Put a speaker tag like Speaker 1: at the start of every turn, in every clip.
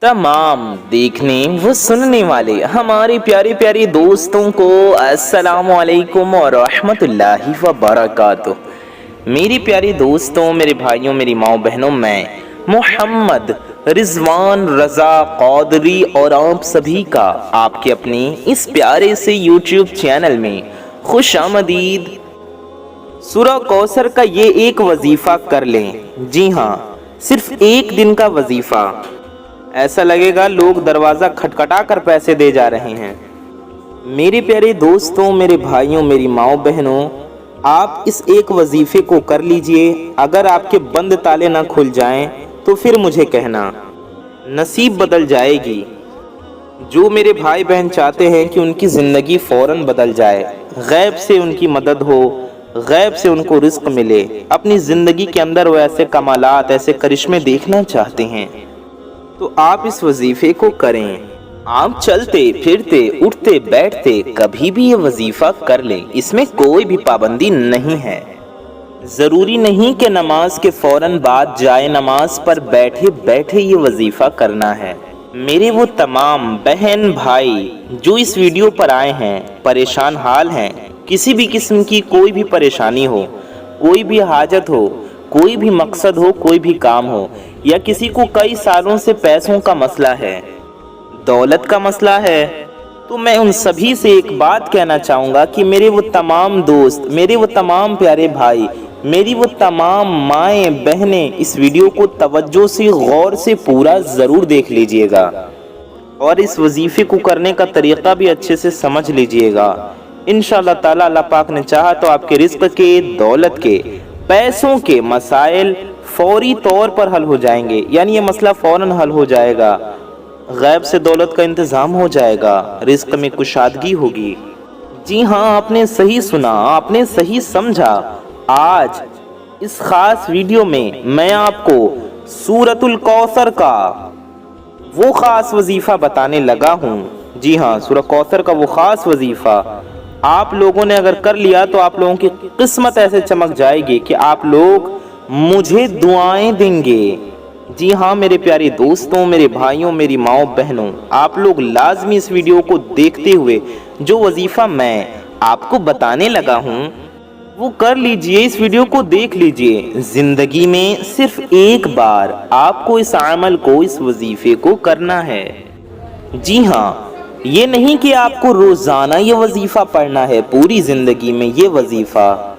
Speaker 1: तमाम देखने व सुनने वाले हमारे प्यारे प्यारे दोस्तों को अस्सलामु अलैकुम और रहमतुल्लाहि व बरकातुहू। मेरी प्यारी दोस्तों, मेरे भाइयों, मेरी माओ बहनों, मैं मोहम्मद रिजवान रज़ा कौदरी और आप सभी का आपके अपने इस प्यारे से यूट्यूब चैनल में खुश आमदीद। सूरह कौसर का ये एक वजीफ़ा कर लें। जी हाँ, सिर्फ एक दिन का वजीफ़ा। ऐसा लगेगा लोग दरवाज़ा खटखटा कर पैसे दे जा रहे हैं। मेरे प्यारे दोस्तों, मेरे भाइयों, मेरी माओ बहनों, आप इस एक वजीफ़े को कर लीजिए। अगर आपके बंद ताले ना खुल जाएं तो फिर मुझे कहना, नसीब बदल जाएगी। जो मेरे भाई बहन चाहते हैं कि उनकी ज़िंदगी फ़ौरन बदल जाए, गैब से उनकी मदद हो, गैब से उनको रिज़्क़ मिले, अपनी ज़िंदगी के अंदर वो ऐसे कमालात, ऐसे करिश्मे देखना चाहते हैं, तो आप इस वजीफ़े को करें। आप चलते फिरते उठते बैठते कभी भी ये वजीफ़ा कर लें। इसमें कोई भी पाबंदी नहीं है। ज़रूरी नहीं कि नमाज के फ़ौरन बाद जाए नमाज पर बैठे बैठे ये वजीफ़ा करना है। मेरे वो तमाम बहन भाई जो इस वीडियो पर आए हैं, परेशान हाल हैं, किसी भी किस्म की कोई भी परेशानी हो, कोई भी हाजत हो, कोई भी मकसद हो, कोई भी काम हो, या किसी को कई सालों से पैसों का मसला है, दौलत का मसला है, तो मैं उन सभी से एक बात कहना चाहूँगा कि मेरे वो तमाम दोस्त, मेरे वो तमाम प्यारे भाई, मेरी वो तमाम माएँ बहनें इस वीडियो को तवज्जो से गौर से पूरा ज़रूर देख लीजिएगा और इस वजीफ़े को करने का तरीक़ा भी अच्छे से समझ लीजिएगा। इंशाअल्लाह ताला अल्लाह पाक ने चाहा तो आपके रिज़्क़ के, दौलत के, पैसों के मसाइल फौरी तौर पर हल हो जाएंगे। यानी ये मसला फ़ौरन हल हो जाएगा, गैब से दौलत का इंतज़ाम हो जाएगा, रिज़्क़ में कुशादगी होगी। जी हाँ, आपने सही सुना, आपने सही समझा। आज इस ख़ास वीडियो में मैं आपको सूरतुल कौसर का वो ख़ास वजीफ़ा बताने लगा हूँ। जी हाँ, सूरह कौसर का वो ख़ास वजीफ़ा आप लोगों ने अगर कर लिया तो आप लोगों की किस्मत ऐसे चमक जाएगी कि आप लोग मुझे दुआएं देंगे। जी हाँ मेरे प्यारे दोस्तों, मेरे भाइयों, मेरी माओ बहनों, आप लोग लाजमी इस वीडियो को देखते हुए जो वजीफ़ा मैं आपको बताने लगा हूँ वो कर लीजिए। इस वीडियो को देख लीजिए। ज़िंदगी में सिर्फ एक बार आपको इस अमल को, इस वजीफ़े को करना है। जी हाँ, ये नहीं कि आपको रोज़ाना ये वजीफ़ा पढ़ना है, पूरी ज़िंदगी में ये वजीफ़ा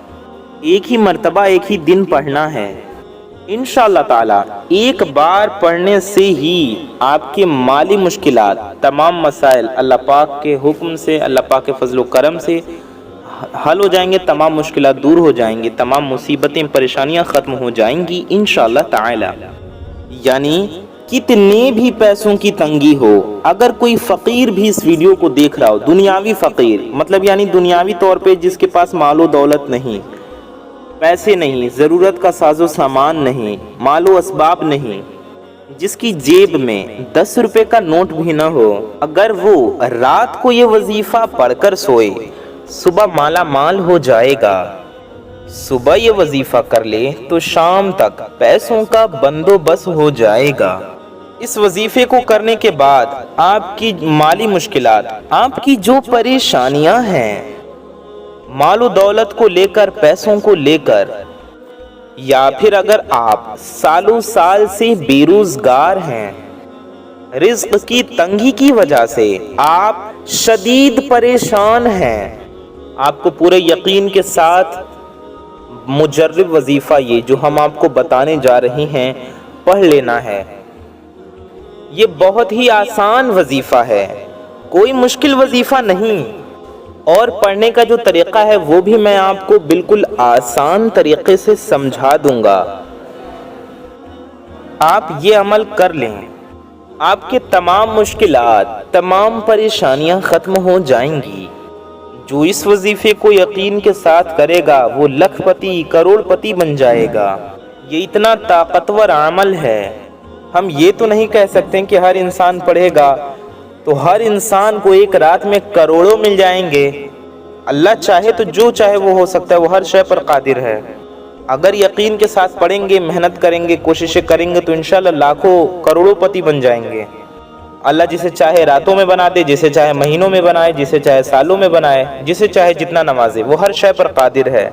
Speaker 1: एक ही मर्तबा, एक ही दिन पढ़ना है। इंशाअल्लाह ताला एक बार पढ़ने से ही आपके माली मुश्किलात, तमाम मसाइल अल्लाह पाक के हुक्म से, अल्लाह पाक के फजल करम से हल हो जाएंगे, तमाम मुश्किलात दूर हो जाएंगी, तमाम मुसीबतें, परेशानियां ख़त्म हो जाएंगी इंशाअल्लाह ताला। यानी कितने भी पैसों की तंगी हो, अगर कोई फ़कीर भी इस वीडियो को देख रहा हो, दुनियावी फ़कीर मतलब यानी दुनियावी तौर पे जिसके पास मालो दौलत नहीं, पैसे नहीं, ज़रूरत का साजो सामान नहीं, मालो असबाब नहीं, जिसकी जेब में 10 रुपए का नोट भी न हो, अगर वो रात को ये वजीफ़ा पढ़कर सोए, सुबह माला माल हो जाएगा। सुबह ये वजीफ़ा कर ले तो शाम तक पैसों का बंदोबस्त हो जाएगा। इस वजीफ़े को करने के बाद आपकी माली मुश्किलात, आपकी जो परेशानियां हैं मालो दौलत को लेकर, पैसों को लेकर, या फिर अगर आप सालों साल से बेरोजगार हैं, रिज़्क़ की तंगी की वजह से आप शदीद परेशान हैं, आपको पूरे यकीन के साथ मुजर्रब वजीफ़ा ये जो हम आपको बताने जा रहे हैं पढ़ लेना है। ये बहुत ही आसान वजीफ़ा है, कोई मुश्किल वजीफ़ा नहीं, और पढ़ने का जो तरीक़ा है वो भी मैं आपको बिल्कुल आसान तरीक़े से समझा दूंगा। आप ये अमल कर लें, आपके तमाम मुश्किलात, तमाम परेशानियां ख़त्म हो जाएंगी। जो इस वजीफ़े को यकीन के साथ करेगा वो लखपति, करोड़पति बन जाएगा। ये इतना ताकतवर अमल है। हम ये तो नहीं कह सकते कि हर इंसान पढ़ेगा तो हर इंसान को एक रात में करोड़ों मिल जाएंगे। अल्लाह चाहे तो जो चाहे वो हो सकता है, वो हर शय पर कादिर है। अगर यकीन के साथ पढ़ेंगे, मेहनत करेंगे, कोशिशें करेंगे तो इंशाल्लाह लाखों करोड़ोंपति बन जाएंगे। اللہ जिसे चाहे रातों में बना दे, जिसे चाहे महीनों में बनाए, जिसे चाहे सालों में बनाए, जिसे चाहे जितना नवाजे, वो हर शय पर कादिर है।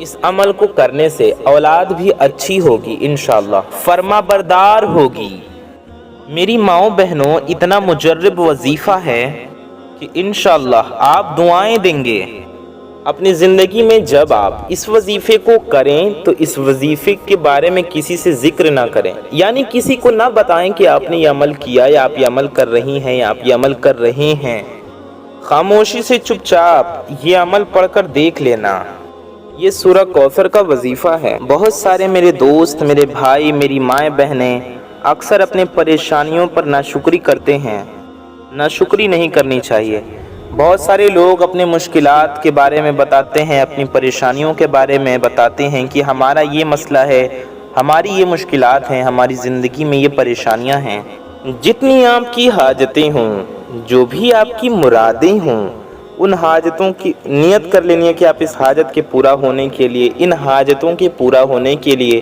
Speaker 1: इस अमल को करने से औलाद भी अच्छी होगी इंशाअल्लाह, फर्माबरदार होगी। मेरी माओ बहनों, इतना मुजर्रब वजीफ़ा है कि इंशाअल्लाह आप दुआएं देंगे। अपनी ज़िंदगी में जब आप इस वजीफ़े को करें तो इस वजीफ़े के बारे में किसी से ज़िक्र ना करें, यानी किसी को ना बताएं कि आपने ये अमल किया या आप ये अमल कर रही हैं या आप ये अमल कर रहे हैं। खामोशी से चुपचाप ये अमल पढ़कर देख लेना। ये सूरह कौसर का वजीफ़ा है। बहुत सारे मेरे दोस्त, मेरे भाई, मेरी माएँ बहनें अक्सर अपने परेशानियों पर नाशुक्री करते हैं। नाशुक्री नहीं करनी चाहिए। बहुत सारे लोग अपने मुश्किलात के बारे में बताते हैं, अपनी परेशानियों के बारे में बताते हैं कि हमारा ये मसला है, हमारी ये मुश्किलात हैं, हमारी ज़िंदगी में ये परेशानियां हैं। जितनी आपकी हाजतें हों, जो भी आपकी मुरादें हों, उन हाजतों की नियत कर लेनी है कि आप इस हाजत के पूरा होने के लिए, इन हाजतों के पूरा होने के लिए,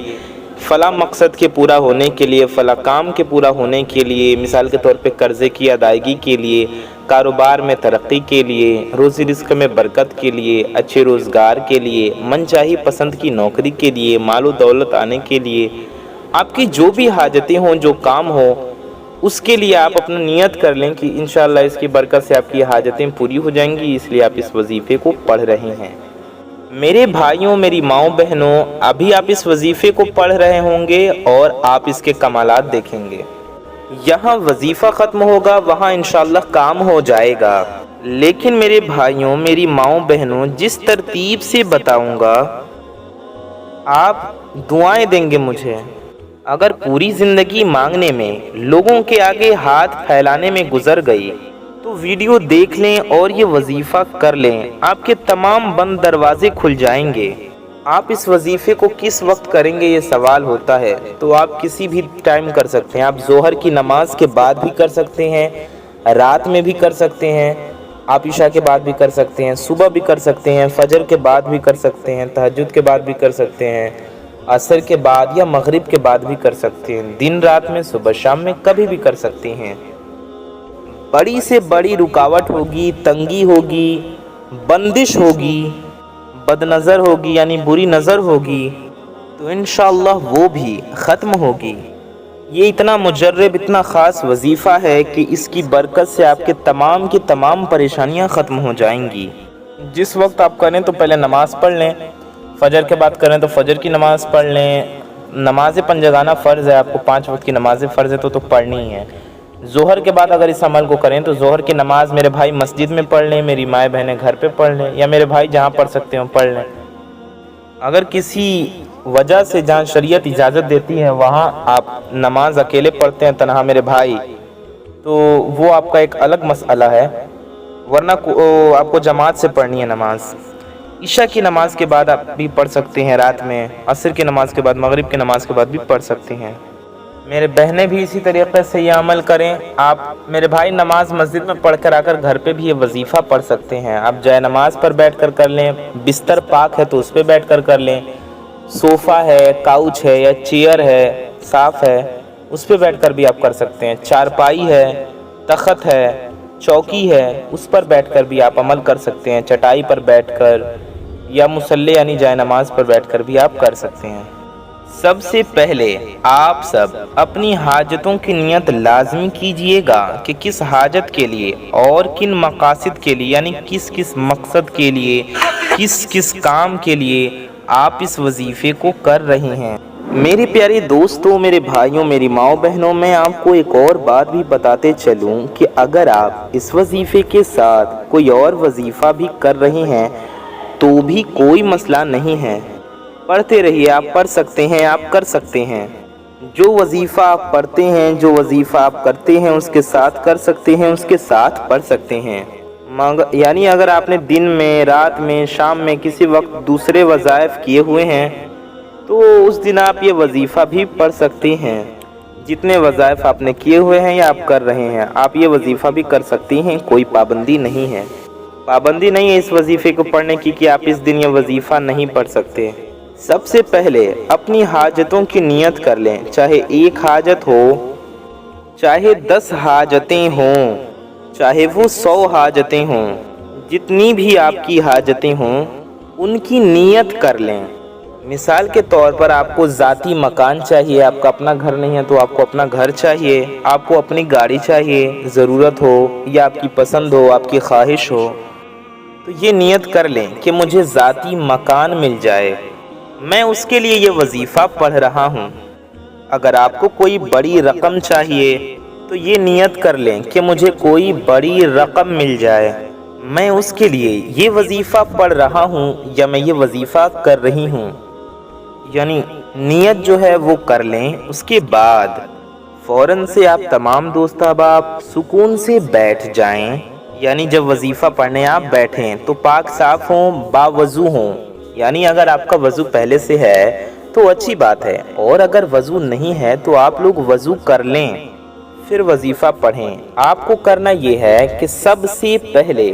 Speaker 1: फ़ला मकसद के पूरा होने के लिए, फ़ला काम के पूरा होने के लिए, मिसाल के तौर पे कर्ज़े की अदायगी के लिए, कारोबार में तरक्की के लिए, रोज़ी रिज़्क़ में बरकत के लिए, अच्छे रोज़गार के लिए, मनचाही पसंद की नौकरी के लिए, मालो दौलत आने के लिए, आपकी जो भी हाजतें हों, जो काम हो, उसके लिए आप अपना नियत कर लें कि इंशाअल्लाह इसकी बरकत से आपकी हाजतें पूरी हो जाएंगी, इसलिए आप इस वजीफ़े को पढ़ रहे हैं। मेरे भाइयों, मेरी माओ बहनों, अभी आप इस वजीफ़े को पढ़ रहे होंगे और आप इसके कमालात देखेंगे। यहाँ वजीफ़ा ख़त्म होगा, वहाँ इंशाअल्लाह काम हो जाएगा। लेकिन मेरे भाइयों, मेरी माओ बहनों, जिस तरतीब से बताऊँगा आप दुआएं देंगे मुझे। अगर पूरी ज़िंदगी मांगने में, लोगों के आगे हाथ फैलाने में गुजर गई तो वीडियो देख लें और ये वजीफ़ा कर लें, आपके तमाम बंद दरवाजे खुल जाएंगे। आप इस वजीफ़े को किस वक्त करेंगे ये सवाल होता है, तो आप किसी भी टाइम कर सकते हैं। आप ज़ोहर की नमाज के बाद भी कर सकते हैं, रात में भी कर सकते हैं, आप इशा के बाद भी कर सकते हैं, सुबह भी कर सकते हैं, फजर के बाद भी कर सकते हैं, तहज्जुद के बाद भी कर सकते हैं, असर के बाद या मगरिब के बाद भी कर सकते हैं, दिन रात में, सुबह शाम में, कभी भी कर सकते हैं। बड़ी से बड़ी रुकावट होगी, तंगी होगी, बंदिश होगी, बदनज़र होगी यानी बुरी नज़र होगी, तो इंशाअल्लाह वो भी ख़त्म होगी। ये इतना मुजर्रब, इतना ख़ास वजीफ़ा है कि इसकी बरकत से आपके तमाम की तमाम परेशानियां ख़त्म हो जाएंगी। जिस वक्त आप करें तो पहले नमाज़ पढ़ लें, फ़जर के बाद करें तो फ़जर की नमाज़ पढ़ लें। नमाज़ पंजगाना फ़र्ज़ है, आपको 5 वक्त की नमाज़ें फ़र्ज़ है तो पढ़नी ही है। ज़ोहर के बाद अगर इस अमल को करें तो ज़ोहर की नमाज़ मेरे भाई मस्जिद में पढ़ लें, मेरी माएँ बहनें घर पे पढ़ लें, या मेरे भाई जहाँ पढ़ सकते हो पढ़ लें। अगर किसी वजह से जहाँ शरीयत इजाज़त देती है वहाँ आप नमाज अकेले पढ़ते हैं तन्हा मेरे भाई, तो वो आपका एक अलग मसला है, वरना आपको जमात से पढ़नी है नमाज। इशा की नमाज के बाद आप भी पढ़ सकते हैं रात में, असर की नमाज के बाद, मगरिब की नमाज के बाद भी पढ़ सकते हैं। मेरे बहनें भी इसी तरीके से ये अमल करें। आप मेरे भाई नमाज मस्जिद में पढ़ कर आकर घर पे भी ये वजीफ़ा पढ़ सकते हैं। आप जाए नमाज पर बैठ कर लें, बिस्तर पाक है तो उस पर बैठ कर लें, सोफ़ा है, काउच है या चेयर है, साफ़ है, उस पर बैठ कर भी आप कर सकते हैं। चारपाई है, तख़्त है, चौकी है, उस पर बैठ कर भी आप अमल कर सकते हैं। चटाई पर बैठकर या मुसल्ले यानी जाए नमाज पर बैठकर भी आप कर सकते हैं। सबसे पहले आप सब अपनी हाजतों की नियत लाजमी कीजिएगा कि किस हाजत के लिए और किन मकासद के लिए, यानी किस किस मकसद के लिए, किस किस काम के लिए आप इस वजीफ़े को कर रहे हैं। मेरे प्यारे दोस्तों, मेरे भाइयों, मेरी माओ बहनों, मैं आपको एक और बात भी बताते चलूं कि अगर आप इस वजीफ़े के साथ कोई और वजीफ़ा भी कर रहे हैं तो भी कोई मसला नहीं है। पढ़ते रहिए, आप पढ़ सकते हैं, आप कर सकते हैं। जो वजीफ़ा आप पढ़ते हैं, जो वजीफ़ा आप करते हैं, उसके साथ कर सकते हैं, उसके साथ पढ़ सकते हैं। यानी अगर आपने दिन में, रात में, शाम में किसी वक्त दूसरे वज़ाइफ किए हुए हैं तो उस दिन आप ये वजीफ़ा भी पढ़ सकते हैं। जितने वज़ाइफ आपने किए हुए हैं या आप कर रहे हैं, आप ये वजीफ़ा भी कर सकती हैं, कोई पाबंदी नहीं है। पाबंदी नहीं है इस वजीफ़े को पढ़ने की कि आप इस दिन ये वजीफ़ा नहीं पढ़ सकते। सबसे पहले अपनी हाजतों की नियत कर लें, चाहे एक हाजत हो, चाहे 10 हाजतें हों, चाहे वो 100 हाजतें हों, जितनी भी आपकी हाजतें हों उनकी नीयत कर लें। मिसाल के तौर पर आपको ज़ाती मकान चाहिए, आपका अपना घर नहीं है तो आपको अपना घर चाहिए, आपको अपनी गाड़ी चाहिए, ज़रूरत हो या आपकी पसंद हो, आपकी ख्वाहिश हो, तो ये नीयत कर लें कि मुझे ज़ाती मकान मिल जाए, मैं उसके लिए ये वजीफ़ा पढ़ रहा हूँ। अगर आपको कोई बड़ी रकम चाहिए तो ये नियत कर लें कि मुझे कोई बड़ी रकम मिल जाए, मैं उसके लिए ये वजीफ़ा पढ़ रहा हूँ या मैं ये वजीफ़ा कर रही हूँ। यानी नियत जो है वो कर लें। उसके बाद फ़ौरन से आप तमाम दोस्त अहबाब सुकून से बैठ जाएं। यानी जब वजीफ़ा पढ़ने आप बैठें तो पाक साफ़ हों, बावज़ू हों। यानी अगर आपका वज़ू पहले से है तो अच्छी बात है, और अगर वज़ू नहीं है तो आप लोग वज़ू कर लें, फिर वजीफ़ा पढ़ें। आपको करना ये है कि सबसे पहले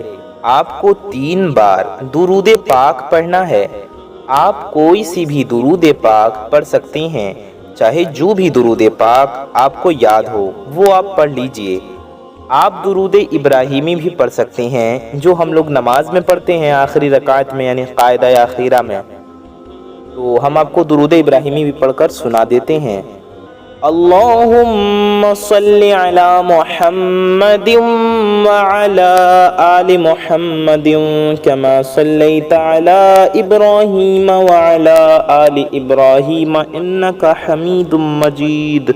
Speaker 1: आपको 3 बार दुरूद पाक पढ़ना है। आप कोई सी भी दुरूद पाक पढ़ सकते हैं, चाहे जो भी दुरूद पाक आपको याद हो वो आप पढ़ लीजिए। आप दुरूद इब्राहिमी भी पढ़ सकते हैं, जो हम लोग नमाज में पढ़ते हैं आखिरी रकात में, यानी क़ायदा या आखिरा में। तो हम आपको दुरूद इब्राहिमी भी पढ़कर सुना देते हैं। अल्लाहुम्मा सल्लि अला मुहम्मदिन व अला आलि मुहम्मदिन कमा सल्लैता अला इब्राहीम व अला आलि इब्राहीम इन्नका हमीदुम मजीद।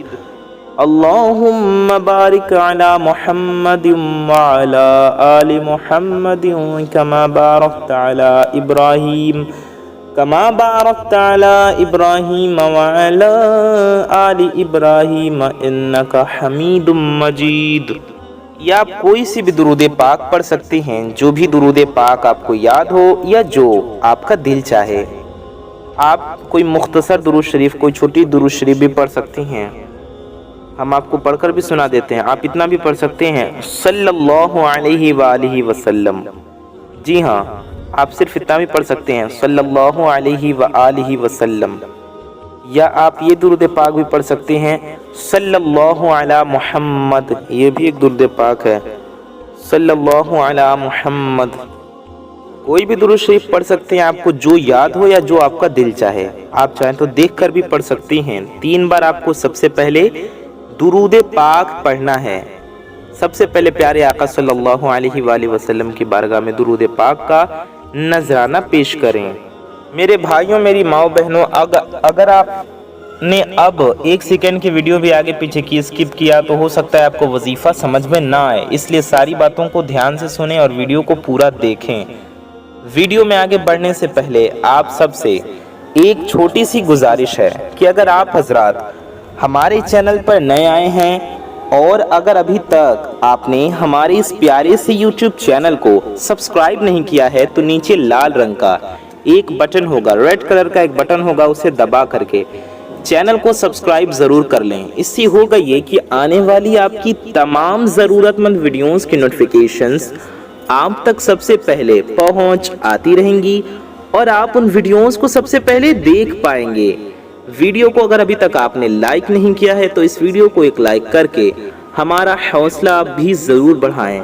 Speaker 1: अल्लाहुम्मा बारिक अला मुहम्मदिन व अला आलि मुहम्मदिन कमा बारकता अला इब्राहीम कमा बारकता अला इब्राहीम व अला आलि इब्राहीम इन्नका हमीदुम मजीद। या आप कोई सी भी दुरूद पाक पढ़ सकते हैं, जो भी दुरूद पाक आपको याद हो या जो आपका दिल चाहे। आप कोई मुख्तसर दुरूद शरीफ, कोई छोटी दुरूद शरीफ भी पढ़ सकते हैं, हम आपको पढ़कर भी सुना देते हैं। आप इतना भी पढ़ सकते हैं सल्लल्लाहु अलैहि व आलिहि वसल्लम। जी हाँ, आप सिर्फ इतना भी पढ़ सकते हैं सल्लल्लाहु अलैहि व आलिहि वसल्लम। या आप ये दुरूद पाक भी पढ़ सकते हैं सल्लल्लाहु अला मुहम्मद, ये भी एक दुरूद पाक है, सल्लल्लाहु अला मुहम्मद। कोई भी दुरूद शरीफ पढ़ सकते हैं, आपको जो याद हो या जो आपका दिल चाहे। आप चाहें तो देख कर भी पढ़ सकती हैं। 3 बार आपको सबसे पहले दुरूद पाक पढ़ना है। सबसे पहले प्यारे आका सल्लल्लाहु अलैहि वसल्लम की बारगाह में दुरूद पाक का नजराना पेश करें। मेरे भाइयों, मेरी माओ बहनों, अगर आपने अब 1 सेकंड की वीडियो भी आगे पीछे की स्किप किया तो हो सकता है आपको वजीफ़ा समझ में ना आए, इसलिए सारी बातों को ध्यान से सुनें और वीडियो को पूरा देखें। वीडियो में आगे बढ़ने से पहले आप सबसे एक छोटी सी गुजारिश है कि अगर आप हजरात हमारे चैनल पर नए आए हैं और अगर अभी तक आपने हमारे इस प्यारे से YouTube चैनल को सब्सक्राइब नहीं किया है तो नीचे लाल रंग का एक बटन होगा, रेड कलर का एक बटन होगा, उसे दबा करके चैनल को सब्सक्राइब ज़रूर कर लें। इससे होगा ये कि आने वाली आपकी तमाम ज़रूरतमंद वीडियोस की नोटिफिकेशंस आप तक सबसे पहले पहुंच आती रहेंगी और आप उन वीडियोस को सबसे पहले देख पाएंगे। वीडियो को अगर अभी तक आपने लाइक नहीं किया है तो इस वीडियो को एक लाइक करके हमारा हौसला भी ज़रूर बढ़ाएं।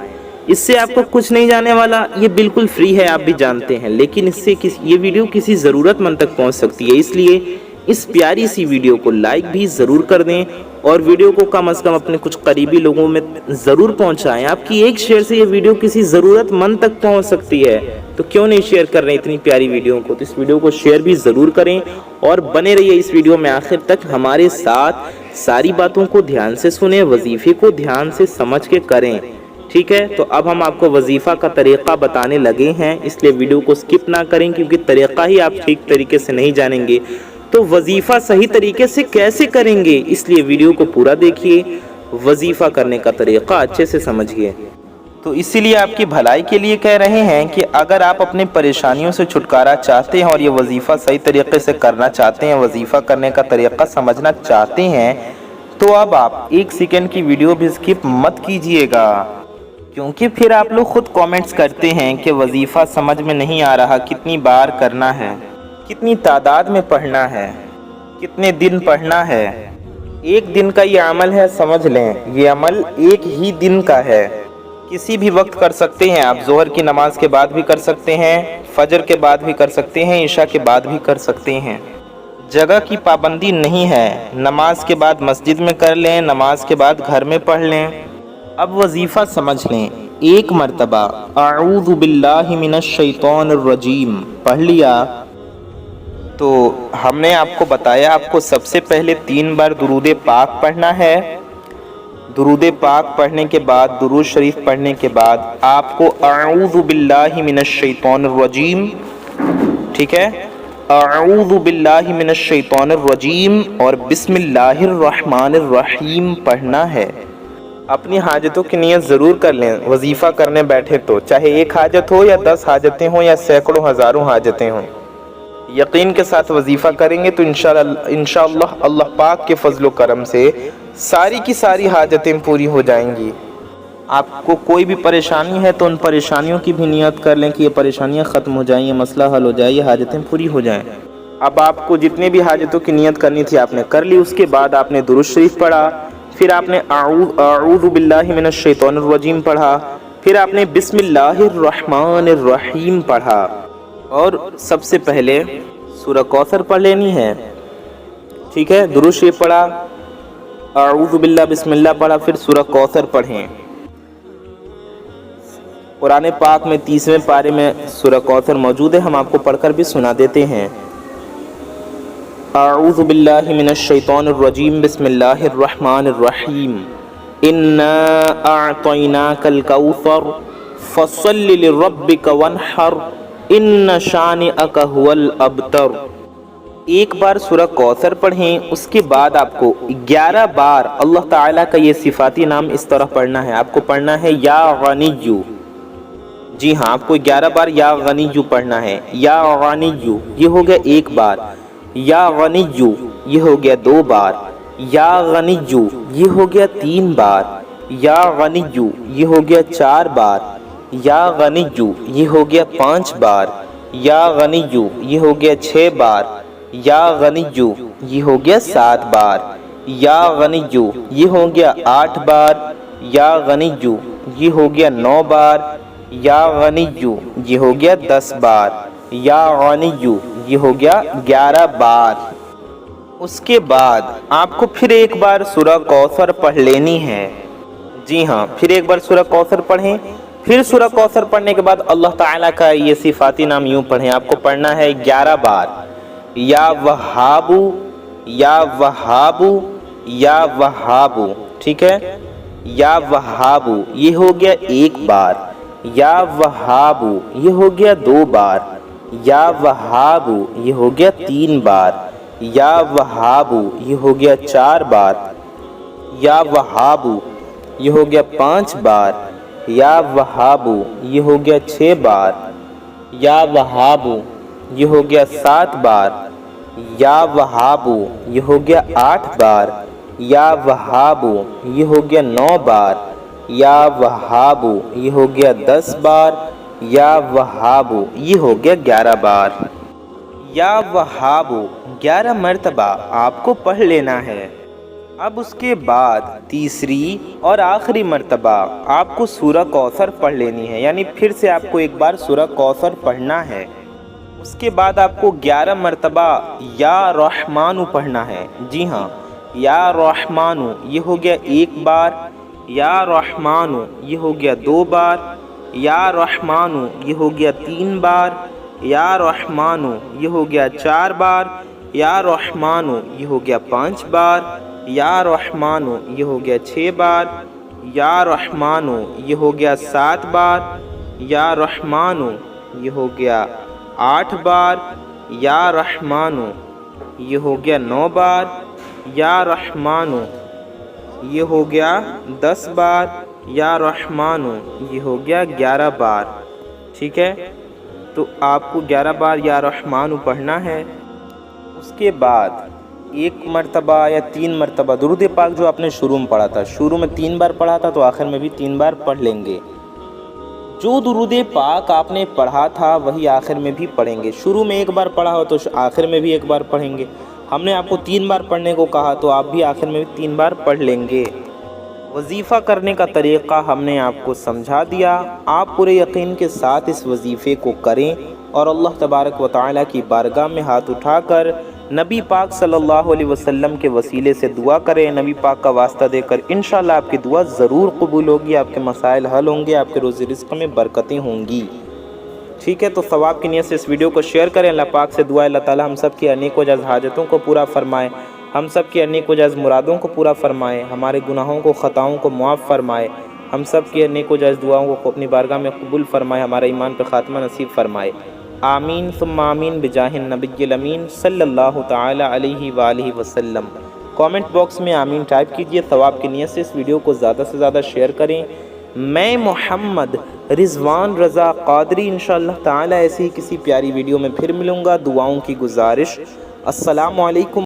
Speaker 1: इससे आपको कुछ नहीं जाने वाला, ये बिल्कुल फ्री है, आप भी जानते हैं, लेकिन इससे ये वीडियो किसी ज़रूरतमंद तक पहुंच सकती है। इसलिए इस प्यारी सी वीडियो को लाइक भी ज़रूर कर दें और वीडियो को कम से कम अपने कुछ करीबी लोगों में ज़रूर पहुंचाएं। आपकी एक शेयर से ये वीडियो किसी ज़रूरतमंद तक पहुंच सकती है, तो क्यों नहीं शेयर कर रहे हैं इतनी प्यारी वीडियो को। तो इस वीडियो को शेयर भी ज़रूर करें और बने रहिए इस वीडियो में आखिर तक हमारे साथ। सारी बातों को ध्यान से सुने, वजीफ़े को ध्यान से समझ के करें, ठीक है। तो अब हम आपको वजीफ़ा का तरीक़ा बताने लगे हैं, इसलिए वीडियो को स्किप ना करें, क्योंकि तरीक़ा ही आप ठीक तरीके से नहीं जानेंगे तो वजीफ़ा सही तरीके से कैसे करेंगे। इसलिए वीडियो को पूरा देखिए, वजीफ़ा करने का तरीक़ा अच्छे से समझिए। तो इसीलिए आपकी भलाई के लिए कह रहे हैं कि अगर आप अपनी परेशानियों से छुटकारा चाहते हैं और ये वजीफ़ा सही तरीके से करना चाहते हैं, वजीफ़ा करने का तरीक़ा समझना चाहते हैं, तो अब आप 1 सेकंड की वीडियो भी स्किप मत कीजिएगा, क्योंकि फिर आप लोग खुद कमेंट्स करते हैं कि वजीफ़ा समझ में नहीं आ रहा, कितनी बार करना है, कितनी तादाद में पढ़ना है, कितने दिन पढ़ना है। ایک دن کا یہ عمل ہے، سمجھ لیں یہ عمل ایک ہی دن کا ہے، کسی بھی وقت کر سکتے ہیں آپ، ظہر کی نماز کے بعد بھی کر سکتے ہیں، فجر کے بعد بھی کر سکتے ہیں، عشاء کے بعد بھی کر سکتے ہیں، جگہ کی پابندی نہیں ہے، نماز کے بعد مسجد میں کر لیں، نماز کے بعد گھر میں پڑھ لیں۔ اب وظیفہ سمجھ لیں، ایک مرتبہ اعوذ باللہ من الشیطان الرجیم پڑھ لیا تو ہم نے آپ کو بتایا آپ کو سب سے پہلے 3 بار درود پاک پڑھنا ہے، درود پاک پڑھنے کے بعد درود شریف پڑھنے کے بعد آپ کو اعوذ باللہ من الشیطان الرجیم، ٹھیک ہے، اعوذ باللہ من الشیطان الرجیم اور بسم اللہ الرحمن الرحیم پڑھنا ہے۔ اپنی حاجتوں کی نیت ضرور کر لیں، وظیفہ کرنے بیٹھے تو چاہے ایک حاجت ہو یا 10 حاجتیں ہوں یا سینکڑوں ہزاروں حاجتیں ہوں، یقین کے ساتھ وظیفہ کریں گے تو انشاءاللہ اللہ پاک کے فضل و کرم سے ساری کی ساری حاجتیں پوری ہو جائیں گی۔ آپ کو کوئی بھی پریشانی ہے تو ان پریشانیوں کی بھی نیت کر لیں کہ یہ پریشانیاں ختم ہو جائیں، یہ مسئلہ حل ہو جائے، یہ حاجتیں پوری ہو جائیں۔ اب آپ کو جتنے بھی حاجتوں کی نیت کرنی تھی آپ نے کر لی، اس کے بعد آپ نے درود شریف پڑھا، پھر آپ نے اعوذ باللہ من الشیطان الرجیم پڑھا، پھر آپ نے بسم اللہ الرحمن الرحیم پڑھا، اور سب سے پہلے سورہ کوثر پڑھ لینی ہے، ٹھیک ہے، درود شریف پڑھا، اعوذ باللہ بسم اللہ پڑھا، پھر سورہ کوثر پڑھیں۔ قرآن پاک میں 30ویں پارے میں سورہ کوثر موجود ہے، ہم آپ کو پڑھ کر بھی سنا دیتے ہیں۔ اعوذ باللہ من الشیطان الرجیم بسم اللہ الرحمن الرحیم انا اعطیناک الکوثر فصل لربک وانحر ان شانئک هو الابتر۔ ایک بار سورہ کوثر پڑھیں، اس کے بعد آپ کو 11 بار اللہ تعالیٰ کا یہ صفاتی نام اس طرح پڑھنا ہے، آپ کو پڑھنا ہے یا غنیو، جی ہاں آپ کو 11 بار یا غنیو پڑھنا ہے، یا غنیو یہ ہو گیا 1 بار، یا غنیو یہ ہو گیا 2 بار، یا غنیو یہ ہو گیا 3 بار، یا غنیو یہ ہو گیا 4 بار، یا غنیو یہ ہو گیا 5 بار، یا غنیو یہ ہو گیا 6 بار، یا غنیو یہ ہو گیا 7 بار، یا غنیو یہ ہو گیا 8 بار، یا غنیو یہ ہو گیا 9 بار، یا غنیو یہ ہو گیا 10 بار، یا غنیو یہ ہو گیا 11 بار۔ اس کے بعد آپ کو پھر ایک بار سورہ کوثر پڑھ لینی ہے، جی ہاں پھر ایک بار سورہ کوثر پڑھیں، پھر سورہ کوثر پڑھنے کے بعد اللہ تعالیٰ کا یہ صفاتی نام یوں پڑھیں، آپ کو پڑھنا ہے 11 بار، یا وہابو یا وہابو یا وہابو، ٹھیک ہے، یا وہابو یہ ہو گیا 1 بار، یا وہابو یہ ہو گیا 2 بار، یا وہابو یہ ہو گیا 3 بار، یا وہابو یہ ہو گیا 4 بار، یا وہابو یہ ہو گیا 5 بار، یا وہابو یہ ہو گیا 6 بار، یا وہابو یہ ہو گیا 7 بار، یا وہابو یہ ہو گیا 8 بار، یا وہابو یہ ہو گیا 9 بار، یا وہابو یہ ہو گیا 10 بار، یا وہابو یہ ہو گیا 11 بار۔ یا وہابو 11 مرتبہ آپ کو پڑھ لینا ہے۔ اب اس کے بعد تیسری اور آخری مرتبہ آپ کو سورہ کوثر پڑھ لینی ہے، یعنی پھر سے آپ کو ایک بار سورہ کوثر پڑھنا ہے۔ اس کے بعد آپ کو 11 مرتبہ یا رحمانو پڑھنا ہے، جی ہاں یا رحمانو یہ ہو گیا 1 بار، یا رحمانو یہ ہو گیا 2 بار، یا رحمانو یہ ہو گیا 3 بار، یا رحمانو یہ ہو گیا 4 بار، یا رحمانو یہ ہو گیا 5 بار، یا رحمانو یہ ہو گیا 6 بار، یا رحمانو یہ ہو گیا 7 بار، یا رحمانو یہ ہو گیا 8 بار، یا رحمانو یہ ہو گیا 9 بار، یا رحمانو یہ ہو گیا 10 بار، یا رحمانو یہ ہو گیا 11 بار، ٹھیک ہے، تو آپ کو 11 بار یا رحمانو پڑھنا ہے۔ اس کے بعد 1 مرتبہ یا 3 مرتبہ درود پاک جو آپ نے شروع میں پڑھا تھا، شروع میں 3 بار پڑھا تھا تو آخر میں بھی 3 بار پڑھ لیں گے۔ جو درود پاک آپ نے پڑھا تھا وہی آخر میں بھی پڑھیں گے، شروع میں 1 بار پڑھا ہو تو آخر میں بھی 1 بار پڑھیں گے۔ ہم نے آپ کو 3 بار پڑھنے کو کہا تو آپ بھی آخر میں 3 بار پڑھ لیں گے۔ وظیفہ کرنے کا طریقہ ہم نے آپ کو سمجھا دیا، آپ پورے یقین کے ساتھ اس وظیفے کو کریں اور اللہ تبارک و تعالیٰ کی بارگاہ میں ہاتھ اٹھا کر نبی پاک صلی اللہ علیہ وسلم کے وسیلے سے دعا کریں، نبی پاک کا واسطہ دے کر انشاءاللہ آپ کی دعا ضرور قبول ہوگی، آپ کے مسائل حل ہوں گے، آپ کے روزی رزق میں برکتیں ہوں گی۔ ٹھیک ہے، تو ثواب کی نیت سے اس ویڈیو کو شیئر کریں۔ اللہ پاک سے دعا ہے اللہ تعالیٰ ہم سب کی انیک و جائز حاجتوں کو پورا فرمائے، ہم سب کی انیک و جائز مرادوں کو پورا فرمائے، ہمارے گناہوں کو خطاؤں کو معاف فرمائے، ہم سب کی انیک و جائز دعاؤں کو اپنی بارگاہ میں قبول فرمائے، ہمارے ایمان پہ خاتمہ نصیب فرمائے۔ آمین ثم آمین بجاہ النبی الامین صلی اللہ تعالی علیہ وآلہ وسلم۔ کامنٹ باکس میں آمین ٹائپ کیجئے، ثواب کی نیت سے اس ویڈیو کو زیادہ سے زیادہ شیئر کریں۔ میں محمد رضوان رضا قادری انشاءاللہ تعالی ایسی ہی کسی پیاری ویڈیو میں پھر ملوں گا۔ دعاؤں کی گزارش، السلام علیکم۔